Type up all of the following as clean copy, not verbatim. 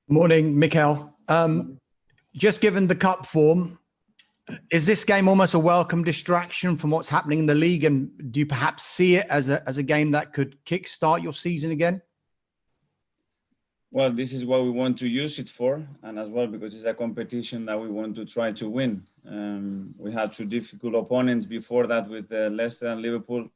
Morning, Mikel. Just given the cup form, is this game almost a welcome distraction from what's happening in the league? And do you perhaps see it as a game that could kickstart your season again? Well, this is what we want to use it for, and as well because it's a competition that we want to try to win. We had two difficult opponents before that with Leicester and Liverpool.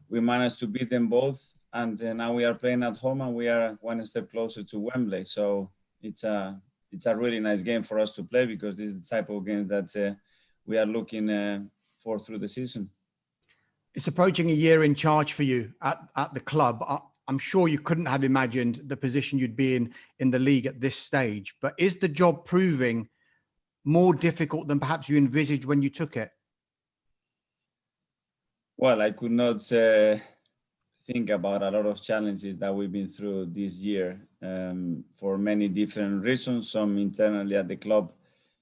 We managed to beat them both, and now we are playing at home, and we are one step closer to Wembley. So it's a really nice game for us to play because this is the type of game that we are looking for through the season. It's approaching a year in charge for you at the club. I'm sure you couldn't have imagined the position you'd be in the league at this stage. But is the job proving more difficult than perhaps you envisaged when you took it? Well, I could not think about a lot of challenges that we've been through this year for many different reasons, some internally at the club,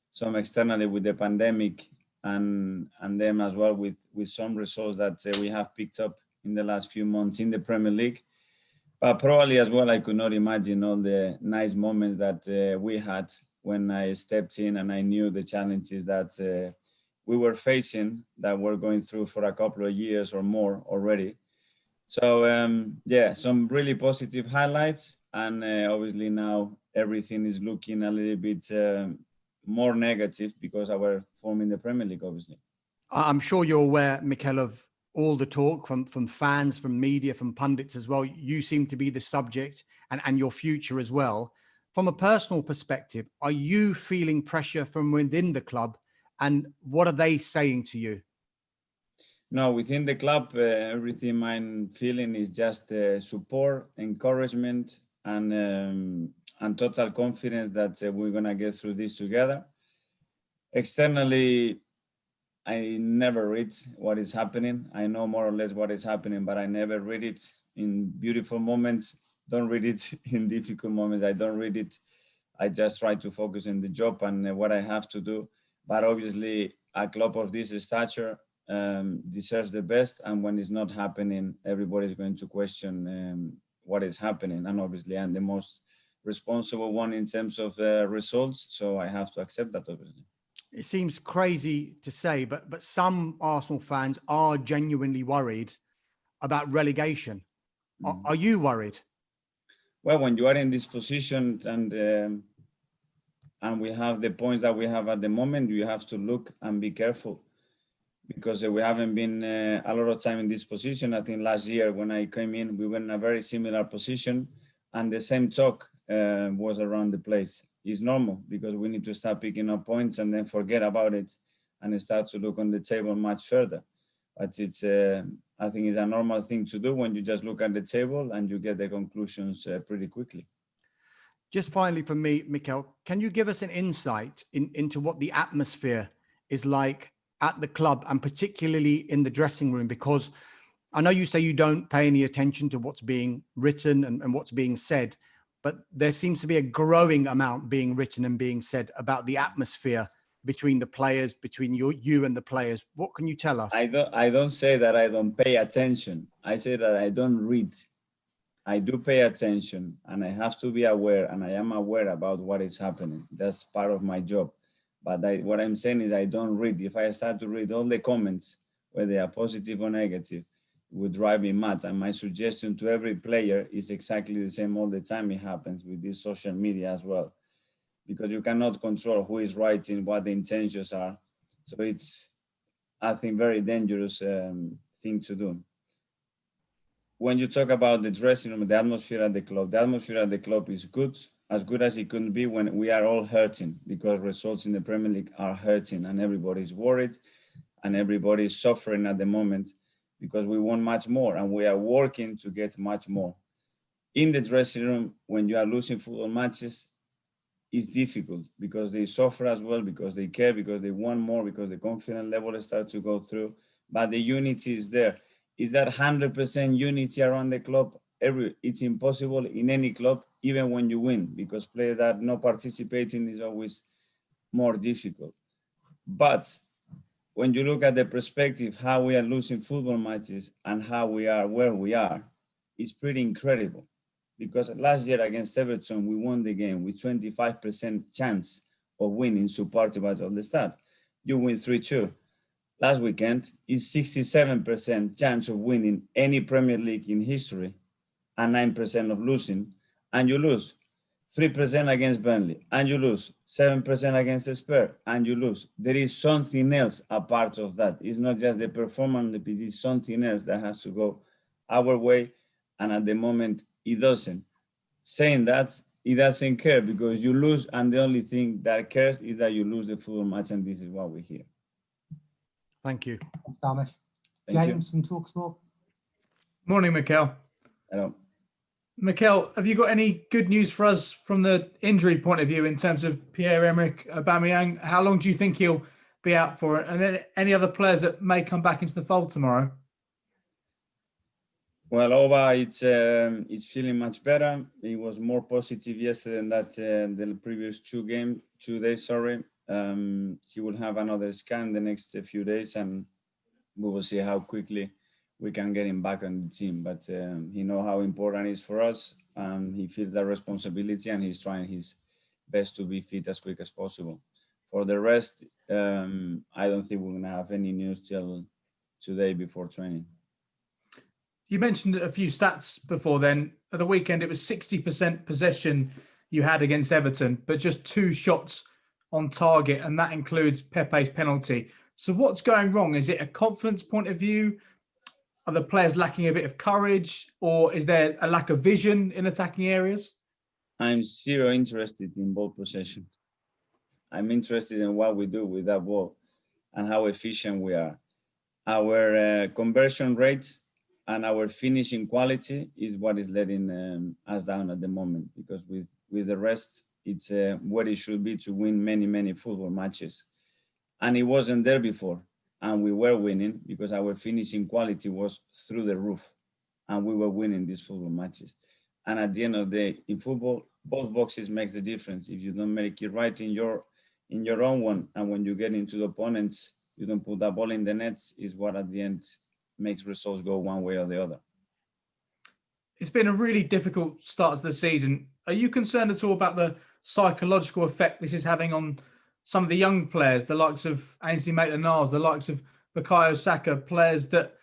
some externally with the pandemic, and them as well with some results that we have picked up in the last few months in the Premier League. But probably as well, I could not imagine all the nice moments that we had when I stepped in and I knew the challenges that we were facing, that we're going through for a couple of years or more already. So yeah, some really positive highlights, and obviously now everything is looking a little bit more negative because of our form in the Premier League, obviously. I'm sure you're aware, Mikel, of all the talk from fans, from media, from pundits as well. You seem to be the subject and your future as well. From a personal perspective, are you feeling pressure from within the club, and what are they saying to you? No, within the club, everything I'm feeling is just support, encouragement, and total confidence that we're gonna get through this together. Externally, I never read what is happening. I know more or less what is happening, but I never read it in beautiful moments. Don't read it in difficult moments. I don't read it. I just try to focus on the job and what I have to do. But obviously, a club of this stature deserves the best. And when it's not happening, everybody's going to question what is happening. And obviously, I'm the most responsible one in terms of results. So I have to accept that, obviously. It seems crazy to say, but some Arsenal fans are genuinely worried about relegation. Are you worried? Well, when you are in this position and we have the points that we have at the moment, you have to look and be careful because we haven't been a lot of time in this position. I think last year when I came in, we were in a very similar position, and the same talk was around the place. It's normal because we need to start picking up points and then forget about it and start to look on the table much further. But it's, I think it's a normal thing to do when you just look at the table and you get the conclusions pretty quickly. Just finally from me, Mikel, can you give us an insight into what the atmosphere is like at the club and particularly in the dressing room? Because I know you say you don't pay any attention to what's being written and what's being said, but there seems to be a growing amount being written and being said about the atmosphere between the players, between you and the players. What can you tell us? I don't say that I don't pay attention. I say that I don't read. I do pay attention and I have to be aware, and I am aware about what is happening. That's part of my job. But what I'm saying is I don't read. If I start to read all the comments, whether they are positive or negative, it would drive me mad. And my suggestion to every player is exactly the same all the time. It happens with this social media as well, because you cannot control who is writing, what the intentions are. So it's, I think, very dangerous thing to do. When you talk about the dressing room, the atmosphere at the club is good, as good as it could be when we are all hurting, because results in the Premier League are hurting and everybody's worried and everybody is suffering at the moment because we want much more and we are working to get much more. In the dressing room, when you are losing football matches, it's difficult because they suffer as well, because they care, because they want more, because the confidence level starts to go through, but the unity is there. Is that 100% unity around the club? It's impossible in any club, even when you win, because players that not participating is always more difficult. But when you look at the perspective, how we are losing football matches and how we are where we are, it's pretty incredible. because last year against Everton, we won the game with 25% chance of winning support of the stat. You win 3-2. Last weekend is 67% chance of winning any Premier League in history and 9% of losing, and you lose 3% against Burnley, and you lose 7% against the Spurs, and you lose. There is something else a part of that. It's not just the performance, it is something else that has to go our way, and at the moment it doesn't. Saying that, it doesn't care because you lose, and the only thing that cares is that you lose the football match, and this is what we hear. Thank you. Thanks, Dharmesh. Thank James from Talksport. Morning, Mikel. Hello. Mikel, have you got any good news for us from the injury point of view in terms of Pierre-Emerick Aubameyang? How long do you think he'll be out for? And then any other players that may come back into the fold tomorrow? Well, Auba, it's feeling much better. He was more positive yesterday than that the previous 2 days. He will have another scan the next few days, and we will see how quickly we can get him back on the team. But he knows how important it is for us, and he feels that responsibility, and he's trying his best to be fit as quick as possible. For the rest, I don't think we're going to have any news till today before training. You mentioned a few stats before then. At the weekend, it was 60% possession you had against Everton, but just 2 shots on target, and that includes Pepe's penalty. So what's going wrong? Is it a confidence point of view? Are the players lacking a bit of courage, or is there a lack of vision in attacking areas? I'm zero interested in ball possession. I'm interested in what we do with that ball and how efficient we are. Our conversion rates and our finishing quality is what is letting us down at the moment, because with the rest, it's what it should be to win many football matches. And it wasn't there before. And we were winning because our finishing quality was through the roof, and we were winning these football matches. And at the end of the day, in football, both boxes makes the difference. If you don't make it right in your own one, and when you get into the opponents, you don't put that ball in the nets, is what at the end makes results go one way or the other. It's been a really difficult start to the season. Are you concerned at all about the psychological effect this is having on some of the young players, the likes of Ainsley Maitland-Niles, the likes of Bukayo Saka, players that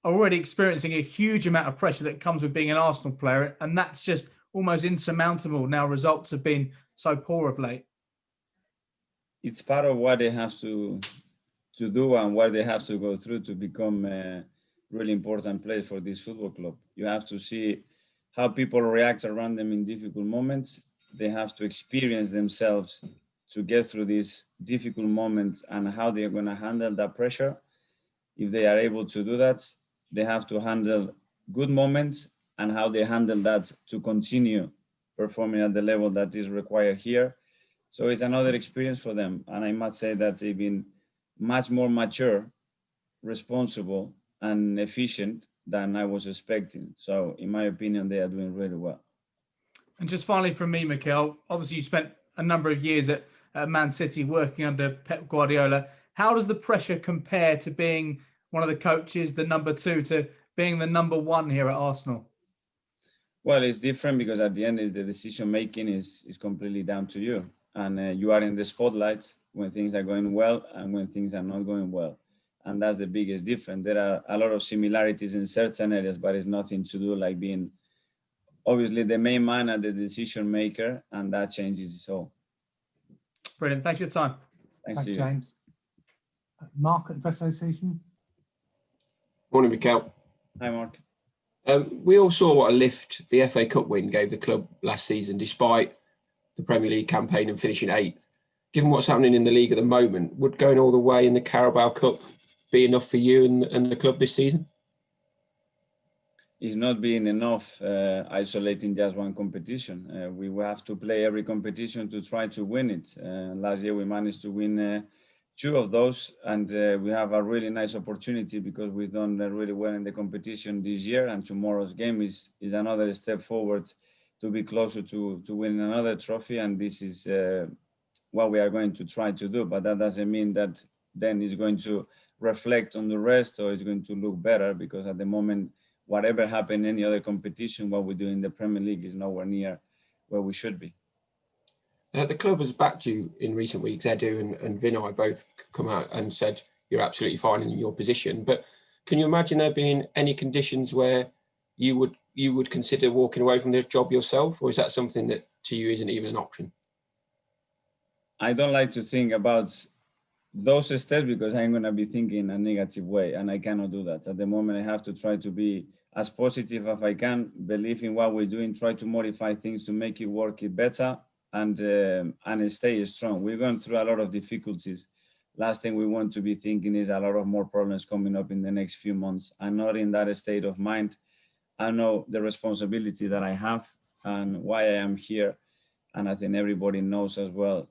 are already experiencing a huge amount of pressure that comes with being an Arsenal player, and that's just almost insurmountable now results have been so poor of late? It's part of what they have to do and what they have to go through to become a really important players for this football club. You have to see how people react around them in difficult moments. They have to experience themselves to get through these difficult moments and how they're going to handle that pressure. If they are able to do that, they have to handle good moments and how they handle that to continue performing at the level that is required here. So it's another experience for them. And I must say that they've been much more mature, responsible, and efficient than I was expecting. So in my opinion, they are doing really well. And just finally from me, Mikel, obviously you spent a number of years at Man City working under Pep Guardiola. How does the pressure compare to being one of the coaches, the number 2, to being the number 1 here at Arsenal? Well, it's different because at the end, the decision making is completely down to you. And you are in the spotlight when things are going well and when things are not going well. And that's the biggest difference. There are a lot of similarities in certain areas, but it's nothing to do like being obviously the main man and the decision maker, and that changes it all. Brilliant. Thanks for your time. Thanks to you. James. Mark at the Press Association. Morning, Mikel. Hi, Mark. We all saw what a lift the FA Cup win gave the club last season, despite the Premier League campaign and finishing 8th. Given what's happening in the league at the moment, would going all the way in the Carabao Cup be enough for you and the club this season? It's not being enough isolating just one competition. We will have to play every competition to try to win it. Last year we managed to win 2 of those, and we have a really nice opportunity because we've done really well in the competition this year, and tomorrow's game is another step forward to be closer to winning another trophy, and this is what we are going to try to do. But that doesn't mean that then it's going to reflect on the rest or it's going to look better, because at the moment whatever happened in any other competition, what we do in the Premier League is nowhere near where we should be. The club has backed you in recent weeks. Edu and Vinay both come out and said you're absolutely fine in your position. But can you imagine there being any conditions where you would consider walking away from this job yourself, or is that something that to you isn't even an option? I don't like to think about those steps because I'm going to be thinking in a negative way, and I cannot do that. At the moment, I have to try to be as positive as I can, believe in what we're doing, try to modify things to make it work it better, and stay strong. We're going through a lot of difficulties. Last thing we want to be thinking is a lot of more problems coming up in the next few months. I'm not in that state of mind. I know the responsibility that I have and why I am here. And I think everybody knows as well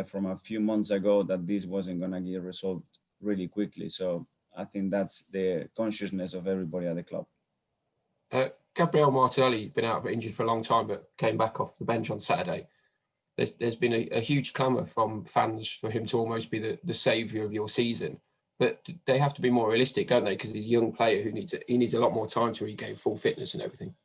from a few months ago that this wasn't going to get resolved really quickly. So I think that's the consciousness of everybody at the club. Gabriel Martinelli been out injured for a long time, but came back off the bench on Saturday. There's been a huge clamour from fans for him to almost be the saviour of your season. But they have to be more realistic, don't they? Because he's a young player who needs a lot more time to regain full fitness and everything.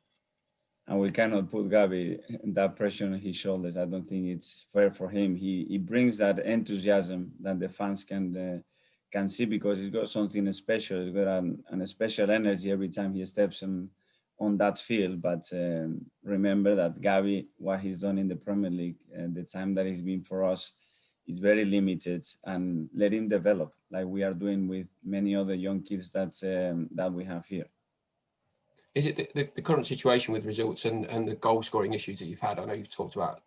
And we cannot put Gabi that pressure on his shoulders. I don't think it's fair for him. He brings that enthusiasm that the fans can see because he's got something special. He's got a special energy every time he steps on that field. But remember that Gabi, what he's done in the Premier League, the time that he's been for us, is very limited, and let him develop like we are doing with many other young kids that we have here. Is it the current situation with results and the goal scoring issues that you've had? I know you've talked about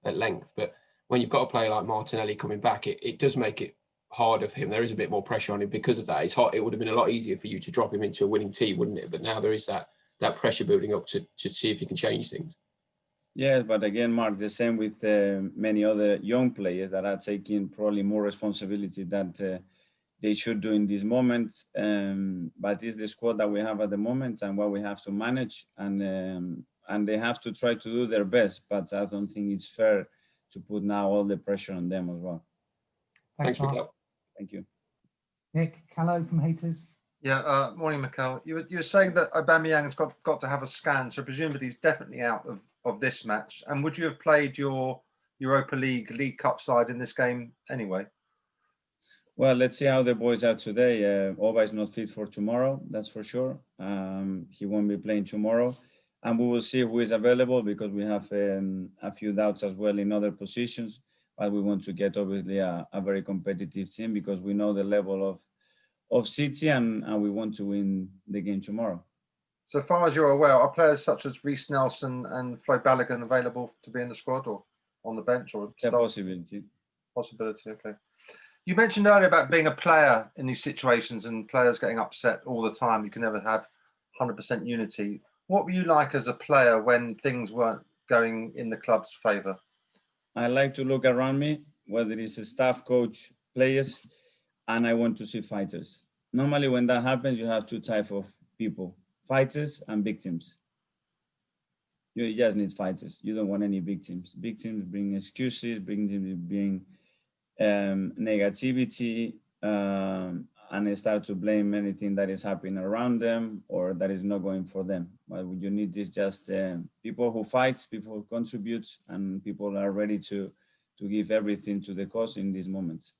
at length, but when you've got a player like Martinelli coming back, it does make it harder for him. There is a bit more pressure on him because of that. It's hard. It would have been a lot easier for you to drop him into a winning team, wouldn't it? But now there is that pressure building up to see if you can change things. Yes, but again, Mark, the same with many other young players that are taking probably more responsibility that they should do in this moment. But it's the squad that we have at the moment and what we have to manage, and they have to try to do their best. But I don't think it's fair to put now all the pressure on them as well. Thanks, Mikel. Thank you. Nick Callow from Haters. Yeah, morning, Mikel. You were saying that Aubameyang's got to have a scan, so presumably he's definitely out of this match. And would you have played your Europa League Cup side in this game anyway? Well, let's see how the boys are today. Auba is not fit for tomorrow, that's for sure. He won't be playing tomorrow. And we will see who is available because we have a few doubts as well in other positions. But we want to get obviously a very competitive team because we know the level of City and we want to win the game tomorrow. So far as you're aware, are players such as Reece Nelson and Flo Balogun available to be in the squad or on the bench? Or it's a possibility. Possibility, okay. You mentioned earlier about being a player in these situations and players getting upset all the time. You can never have 100% unity. What were you like as a player when things weren't going in the club's favour? I like to look around me, whether it's a staff, coach, players, and I want to see fighters. Normally when that happens, you have two types of people, fighters and victims. You just need fighters. You don't want any victims. Victims bring excuses, bring negativity, and they start to blame anything that is happening around them or that is not going for them. But what you need is just people who fight, people who contribute, and people are ready to give everything to the cause in these moments.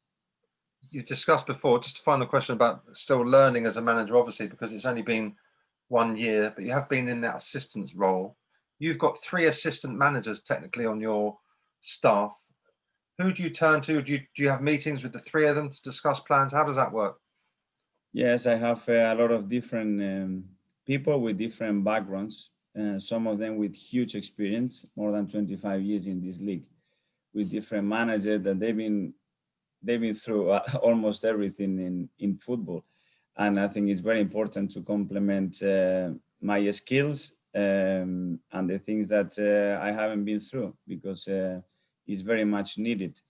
You discussed before, just a final question about still learning as a manager, obviously, because it's only been 1 year, but you have been in that assistant's role. You've got 3 assistant managers technically on your staff. Who do you turn to? Do you have meetings with the 3 of them to discuss plans? How does that work? Yes, I have a lot of different people with different backgrounds, some of them with huge experience, more than 25 years in this league, with different managers that they've been through almost everything in football. And I think it's very important to complement my skills and the things that I haven't been through because it's very much needed.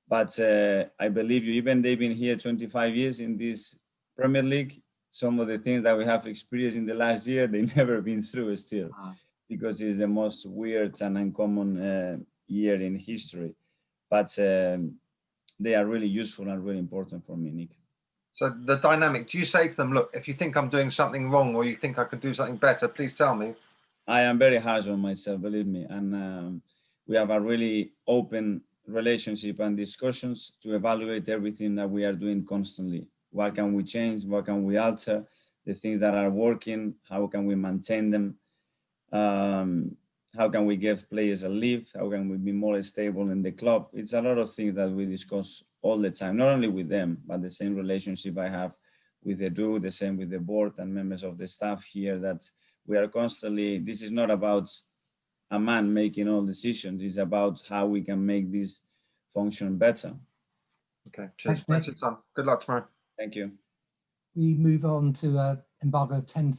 But I believe you, even they've been here 25 years in this Premier League, some of the things that we have experienced in the last year, they've never been through still, because it's the most weird and uncommon year in history. But they are really useful and really important for me, Nick. So the dynamic, do you say to them, look, if you think I'm doing something wrong or you think I could do something better, please tell me? I am very harsh on myself, believe me. And we have a really open relationship and discussions to evaluate everything that we are doing constantly. What can we change? What can we alter? The things that are working, how can we maintain them? How can we give players a lift? How can we be more stable in the club? It's a lot of things that we discuss all the time, not only with them, but the same relationship I have with Edu, the same with the board and members of the staff here, that we are constantly, this is not about a man making all decisions, it's about how we can make this function better. Okay, cheers. Thanks, Thanks Nick. for your time. Good luck tomorrow. Thank you. We move on to embargo 10.